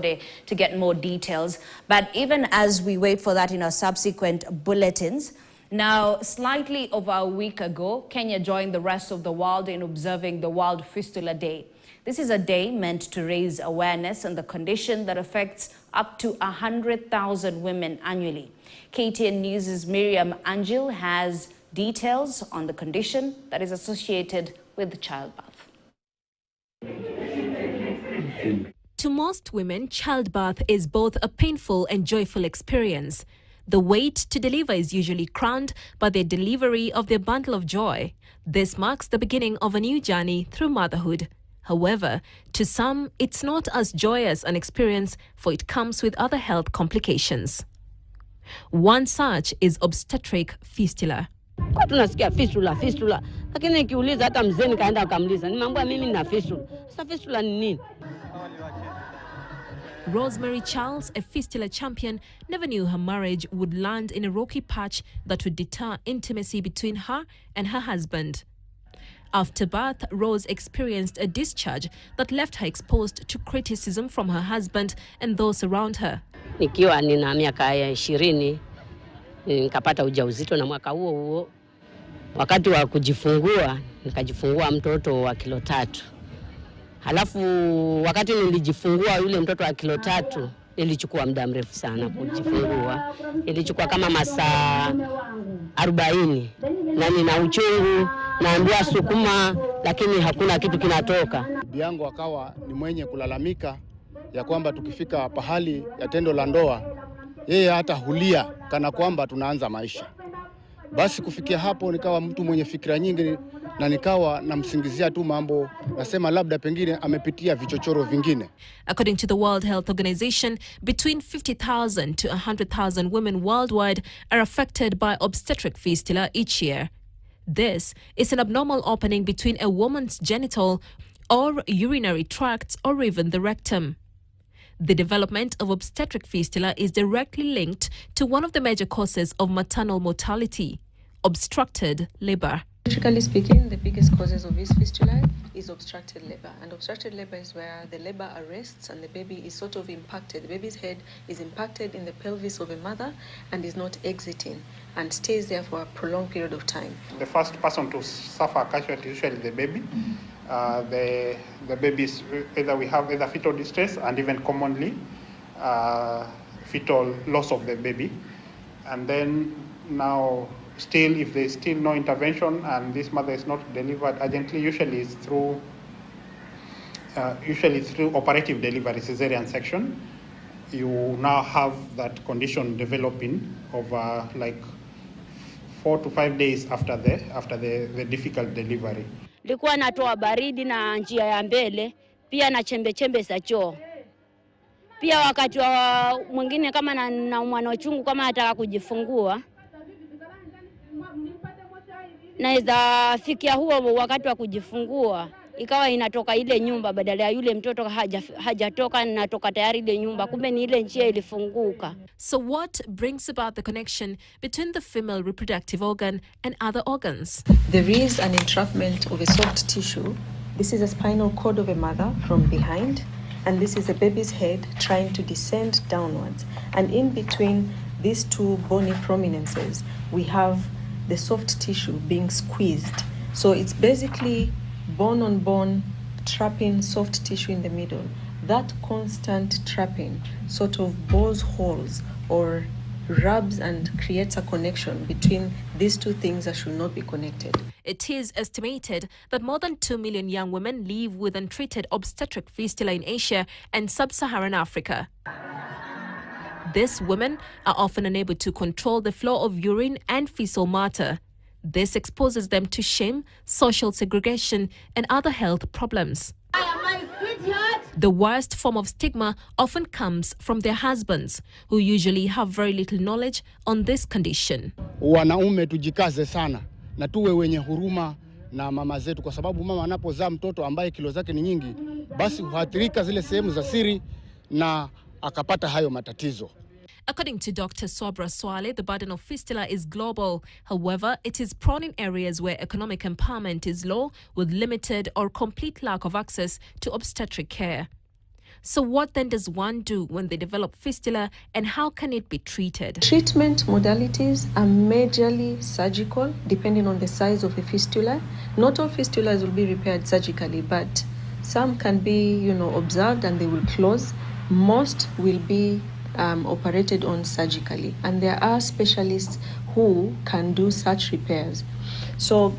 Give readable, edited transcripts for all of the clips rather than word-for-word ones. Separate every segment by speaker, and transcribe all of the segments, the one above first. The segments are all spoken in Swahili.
Speaker 1: to get more details. But even as we wait for that in our subsequent bulletins, now slightly over a week ago, Kenya joined the rest of the world in observing the World Fistula Day. This is a day meant to raise awareness on the condition that affects up to 100,000 women annually. KTN News' Miriam Angel has details on the condition that is associated with childbirth.
Speaker 2: To most women, childbirth is both a painful and joyful experience. The wait to deliver is usually crowned by the delivery of their bundle of joy. This marks the beginning of a new journey through motherhood. However, to some, it's not as joyous an experience, for it comes with other health complications. One such is obstetric fistula.
Speaker 3: Kwa tunasikia fistula. Lakini nikiuliza hata mzee nikaenda akamuliza, nimeambiwa mimi nina fistula. Sasa fistula ni nini?
Speaker 2: Rosemary Charles, a fistula champion, never knew her marriage would land in a rocky patch that would deter intimacy between her and her husband. After birth, Rose experienced a discharge that left her exposed to criticism from her husband and those around her.
Speaker 3: Nikiwa nina miaka 20 nikapata ujauzito, na mwaka huo wakati wa kujifungua nikajifungua mtoto wa kilo 3. Halafu wakati nilijifungua yule mtoto wa kilo 3 ilichukua muda mrefu sana kujifungua. Ilichukua kama masaa 40 na nina uchungu, naambiwa sukuma, lakini hakuna kitu kinatoka.
Speaker 4: Bibi yangu akawa ni mwenye kulalamika ya kwamba tukifika pahali ya tendo la ndoa yeye hata hulia kana kwamba tunaanza maisha. Basi kufikia hapo nikawa mtu mwenye fikra nyingi na nikawa namsingizia tu mambo, nasema labda pengine amepitia vichochoro vingine.
Speaker 2: According to the World Health Organization, between 50,000 to 100,000 women worldwide are affected by obstetric fistula each year. This is an abnormal opening between a woman's genital or urinary tracts or even the rectum. The development of obstetric fistula is directly linked to one of the major causes of maternal mortality, obstructed labor.
Speaker 5: Medically speaking, the biggest causes of this fistula is obstructed labor. And obstructed labor is where the labor arrests and the baby is sort of impacted. The baby's head is impacted in the pelvis of a mother and is not exiting and stays there for a prolonged period of time.
Speaker 6: The first person to suffer casualty is usually the baby. The babies, we have either fetal distress and even commonly fetal loss of the baby. And then now still, if there is still no intervention and this mother is not delivered urgently, usually it's through operative delivery, cesarean section, you now have that condition developing over like 4 to 5 days after the difficult delivery.
Speaker 3: Nilikuwa natoa baridi na njia ya mbele, pia na chembe za choo. Pia wakati wa mwingine kama na mwana uchungu kama nataka kujifungua, naweza fikia huo wakati wa kujifungua ikawa inatoka ile nyumba badala ya yule mtoto hajatoka, natoka tayari ile nyumba, kumbe ni ile njia ilifunguka.
Speaker 2: So what brings about the connection between the female reproductive organ and other organs?
Speaker 5: There is an entrapment of a soft tissue. This is a spinal cord of a mother from behind, and this is a baby's head trying to descend downwards. And in between these two bony prominences, we have the soft tissue being squeezed. So it's basically bone on bone, trapping soft tissue in the middle. That constant trapping sort of bores holes or rubs and creates a connection between these two things that should not be connected.
Speaker 2: It is estimated that more than 2 million young women live with untreated obstetric fistula in Asia and sub-Saharan Africa. These women are often unable to control the flow of urine and fecal matter. This exposes them to shame, social segregation, and other health problems. The worst form of stigma often comes from their husbands, who usually have very little knowledge on this condition.
Speaker 4: Wanaume tujikaze sana na tuwe wenye huruma na mama zetu, kwa sababu mama anapozaa mtoto ambaye kilo zake ni nyingi, basi huathirika zile sehemu za siri na akapata hayo matatizo.
Speaker 2: According to Dr. Swabra Swale, the burden of fistula is global. However, it is prone in areas where economic empowerment is low, with limited or complete lack of access to obstetric care. So what then does one do when they develop fistula, and how can it be treated?
Speaker 5: Treatment modalities are majorly surgical, depending on the size of a fistula. Not all fistulas will be repaired surgically, but some can be, observed and they will close. Most will be operated on surgically, and there are specialists who can do such repairs. So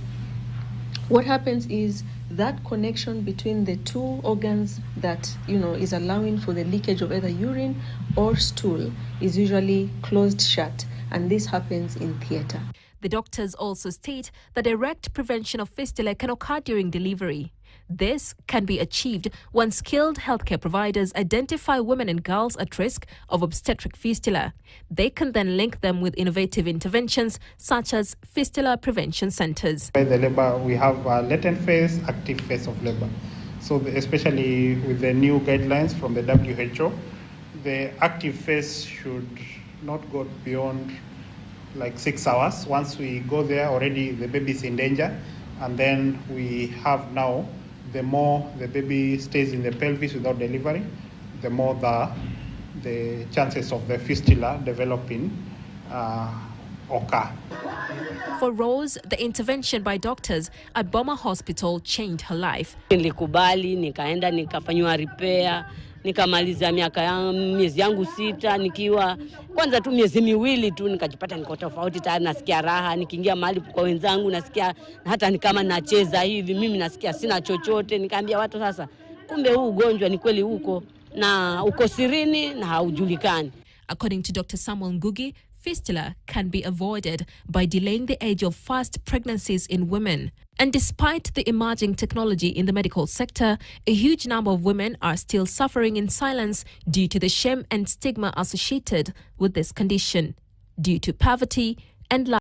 Speaker 5: what happens is that connection between the two organs that is allowing for the leakage of either urine or stool is usually closed shut, and this happens in theatre.
Speaker 2: The doctors also state that direct prevention of fistula can occur during delivery. This can be achieved when skilled healthcare providers identify women and girls at risk of obstetric fistula. They can then link them with innovative interventions such as fistula prevention centers.
Speaker 6: By the labor, we have a latent phase, active phase of labor. So especially with the new guidelines from the WHO, the active phase should not go beyond like 6 hours. Once we go there, already the baby is in danger. And then we have now, the more the baby stays in the pelvis without delivery, the more the chances of the fistula developing occur.
Speaker 2: For Rose, the intervention by doctors at Boma Hospital changed her life.
Speaker 3: Nilikubali, nikaenda nikafanywa repair, nikamaliza miezi yangu 6 nikiwa kwanza tu miezi miwili tu nikajipata niko tofauti tayari, nasikia raha, nikiingia mahali kwa wenzangu nasikia hata ni kama nacheza hivi, mimi nasikia sina chochote. Nikaambia watu sasa, kumbe huu ugonjwa ni kweli uko na uko sirini na haujulikani.
Speaker 2: According to Dr. Samuel Ngugi, fistula can be avoided by delaying the age of first pregnancies in women. And despite the emerging technology in the medical sector, a huge number of women are still suffering in silence due to the shame and stigma associated with this condition, due to poverty and